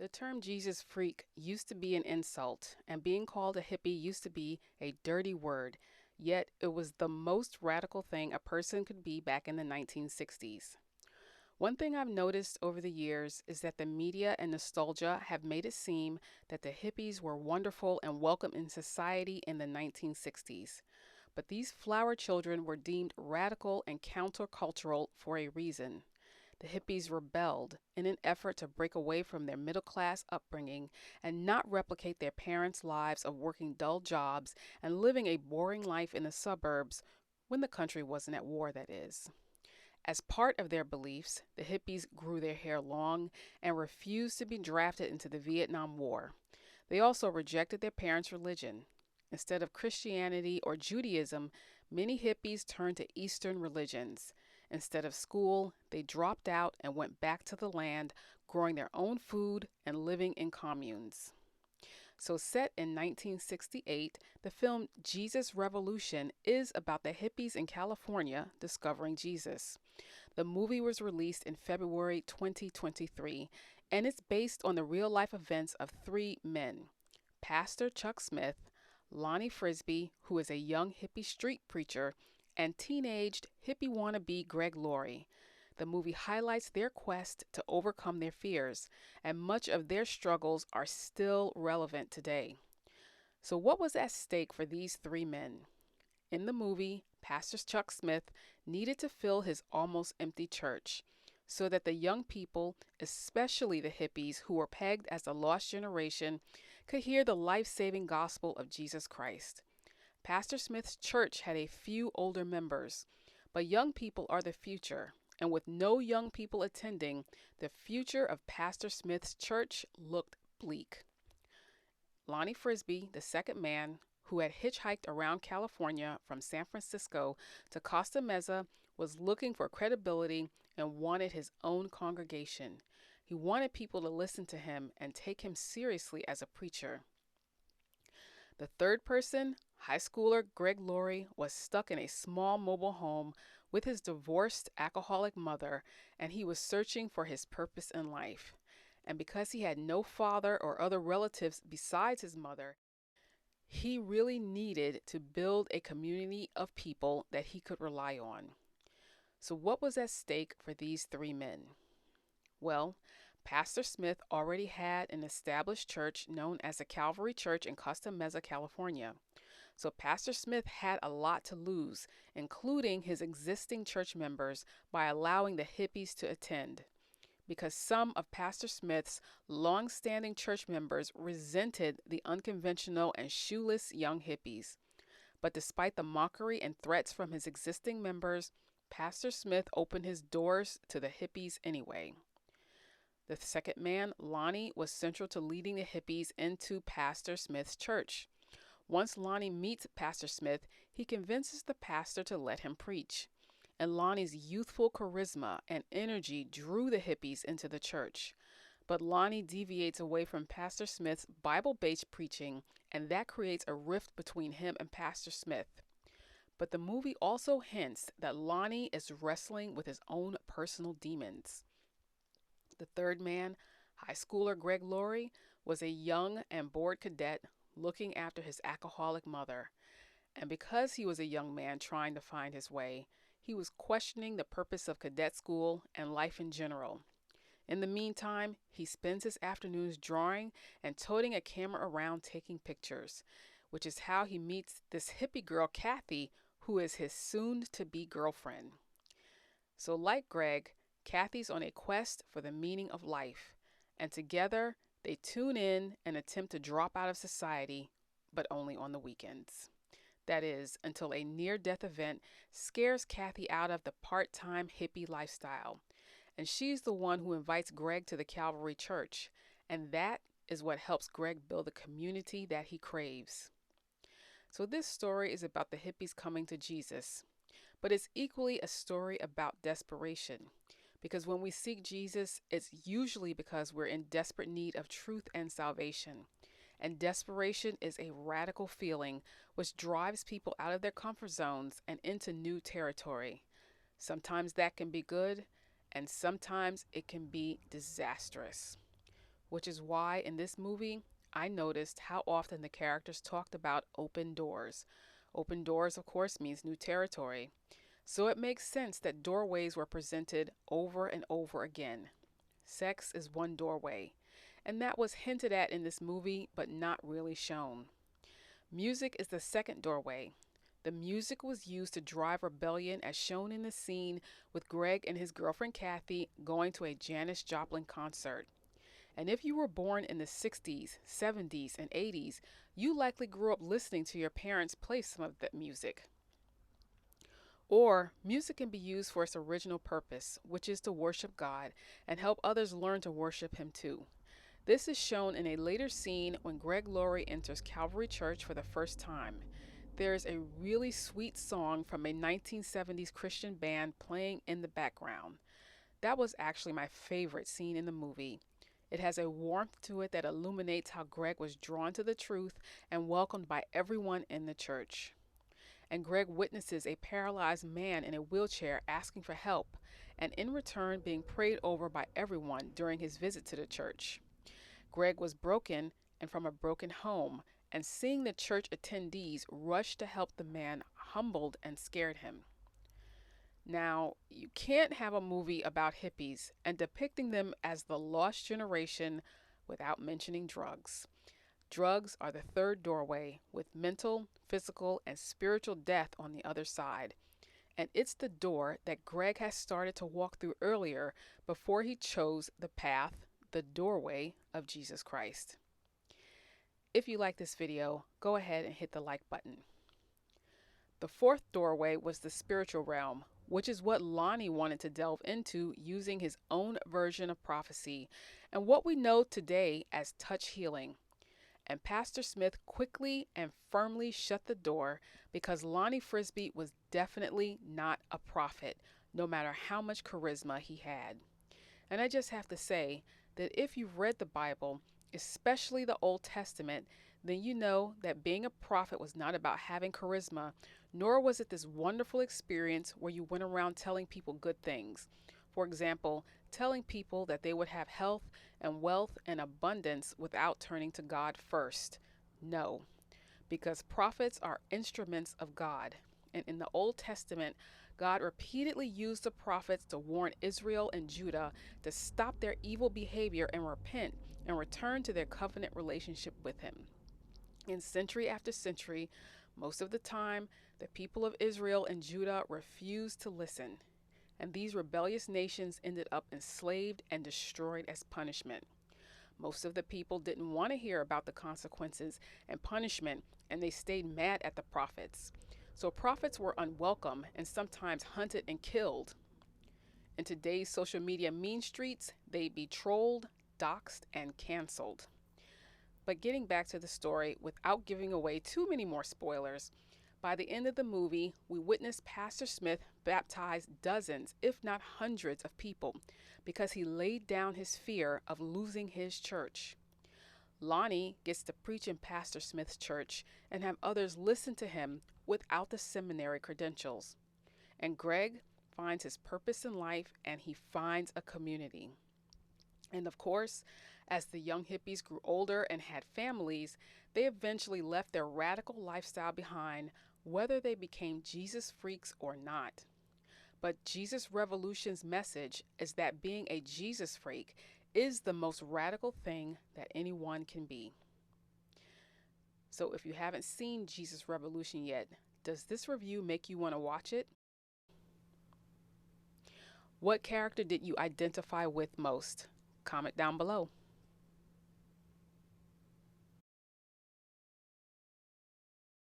The term Jesus freak used to be an insult, and being called a hippie used to be a dirty word, yet it was the most radical thing a person could be back in the 1960s. One thing I've noticed over the years is that the media and nostalgia have made it seem that the hippies were wonderful and welcome in society in the 1960s. But these flower children were deemed radical and countercultural for a reason. The hippies rebelled in an effort to break away from their middle class upbringing and not replicate their parents' lives of working dull jobs and living a boring life in the suburbs when the country wasn't at war, that is. As part of their beliefs, the hippies grew their hair long and refused to be drafted into the Vietnam War. They also rejected their parents' religion. Instead of Christianity or Judaism, many hippies turned to Eastern religions. Instead of school, they dropped out and went back to the land, growing their own food and living in communes. So, set in 1968, the film Jesus Revolution is about the hippies in California discovering Jesus. The movie was released in February 2023, and it's based on the real life events of three men: Pastor Chuck Smith, Lonnie Frisbee, who is a young hippie street preacher, and teenaged hippie wannabe Greg Laurie. The movie highlights their quest to overcome their fears, and much of their struggles are still relevant today. So, what was at stake for these three men? In the movie, Pastor Chuck Smith needed to fill his almost empty church so that the young people, especially the hippies who were pegged as the lost generation, could hear the life saving gospel of Jesus Christ. Pastor Smith's church had a few older members, but young people are the future, and with no young people attending, the future of Pastor Smith's church looked bleak. Lonnie Frisbee, the second man, who had hitchhiked around California from San Francisco to Costa Mesa, was looking for credibility and wanted his own congregation. He wanted people to listen to him and take him seriously as a preacher. The third person, high schooler Greg Laurie, was stuck in a small mobile home with his divorced alcoholic mother, and he was searching for his purpose in life. And because he had no father or other relatives besides his mother, he really needed to build a community of people that he could rely on. So, what was at stake for these three men? Well, Pastor Smith already had an established church known as the Calvary Church in Costa Mesa, California. So Pastor Smith had a lot to lose, including his existing church members, by allowing the hippies to attend. Because some of Pastor Smith's long-standing church members resented the unconventional and shoeless young hippies. But despite the mockery and threats from his existing members, Pastor Smith opened his doors to the hippies anyway. The second man, Lonnie, was central to leading the hippies into Pastor Smith's church. Once Lonnie meets Pastor Smith, he convinces the pastor to let him preach. And Lonnie's youthful charisma and energy drew the hippies into the church. But Lonnie deviates away from Pastor Smith's Bible-based preaching, and that creates a rift between him and Pastor Smith. But the movie also hints that Lonnie is wrestling with his own personal demons. The third man, high schooler Greg Laurie, was a young and bored cadet looking after his alcoholic mother. And because he was a young man trying to find his way, he was questioning the purpose of cadet school and life in general. In the meantime, he spends his afternoons drawing and toting a camera around taking pictures, which is how he meets this hippie girl, Kathy, who is his soon-to-be girlfriend. So like Greg, Kathy's on a quest for the meaning of life, and together they tune in and attempt to drop out of society, but only on the weekends. That is, until a near-death event scares Kathy out of the part-time hippie lifestyle. And she's the one who invites Greg to the Calvary Church, and that is what helps Greg build the community that he craves. So this story is about the hippies coming to Jesus, but it's equally a story about desperation. Because when we seek Jesus, it's usually because we're in desperate need of truth and salvation. And desperation is a radical feeling which drives people out of their comfort zones and into new territory. Sometimes that can be good, and sometimes it can be disastrous. which is why in this movie I noticed how often the characters talked about open doors. Open doors, of course, means new territory. So it makes sense that doorways were presented over and over again. Sex is one doorway, and that was hinted at in this movie but not really shown. Music is the second doorway. The music was used to drive rebellion, as shown in the scene with Greg and his girlfriend Kathy going to a Janis Joplin concert. And if you were born in the 60s, 70s, and 80s, you likely grew up listening to your parents play some of that music. Or, music can be used for its original purpose, which is to worship God and help others learn to worship Him too. This is shown in a later scene when Greg Laurie enters Calvary Church for the first time. There is a really sweet song from a 1970s Christian band playing in the background. That was actually my favorite scene in the movie. It has a warmth to it that illuminates how Greg was drawn to the truth and welcomed by everyone in the church. And Greg witnesses a paralyzed man in a wheelchair asking for help, and in return being prayed over by everyone during his visit to the church. Greg was broken and from a broken home, and seeing the church attendees rush to help the man humbled and scared him. Now, you can't have a movie about hippies and depicting them as the lost generation without mentioning drugs. Drugs are the third doorway, with mental, physical, and spiritual death on the other side. And it's the door that Greg has started to walk through earlier before he chose the path, the doorway of Jesus Christ. If you like this video, go ahead and hit the like button. The fourth doorway was the spiritual realm, which is what Lonnie wanted to delve into using his own version of prophecy and what we know today as touch healing. And Pastor Smith quickly and firmly shut the door because Lonnie Frisbee was definitely not a prophet, no matter how much charisma he had. And I just have to say that if you've read the Bible, especially the Old Testament, then you know that being a prophet was not about having charisma, nor was it this wonderful experience where you went around telling people good things. For example, telling people that they would have health and wealth and abundance without turning to God first. No, because prophets are instruments of God. And in the Old Testament, God repeatedly used the prophets to warn Israel and Judah to stop their evil behavior and repent and return to their covenant relationship with Him. In century after century, most of the time, the people of Israel and Judah refused to listen. And these rebellious nations ended up enslaved and destroyed as punishment. Most of the people didn't want to hear about the consequences and punishment, and they stayed mad at the prophets. So prophets were unwelcome and sometimes hunted and killed. In today's social media mean streets, they'd be trolled, doxxed, and canceled. But getting back to the story, without giving away too many more spoilers, by the end of the movie, we witnessed Pastor Smith baptize dozens, if not hundreds, of people because he laid down his fear of losing his church. Lonnie gets to preach in Pastor Smith's church and have others listen to him without the seminary credentials. And Greg finds his purpose in life and he finds a community. And of course, as the young hippies grew older and had families, they eventually left their radical lifestyle behind, whether they became Jesus freaks or not. But Jesus Revolution's message is that being a Jesus freak is the most radical thing that anyone can be. So if you haven't seen Jesus Revolution yet, does this review make you want to watch it? What character did you identify with most? Comment down below.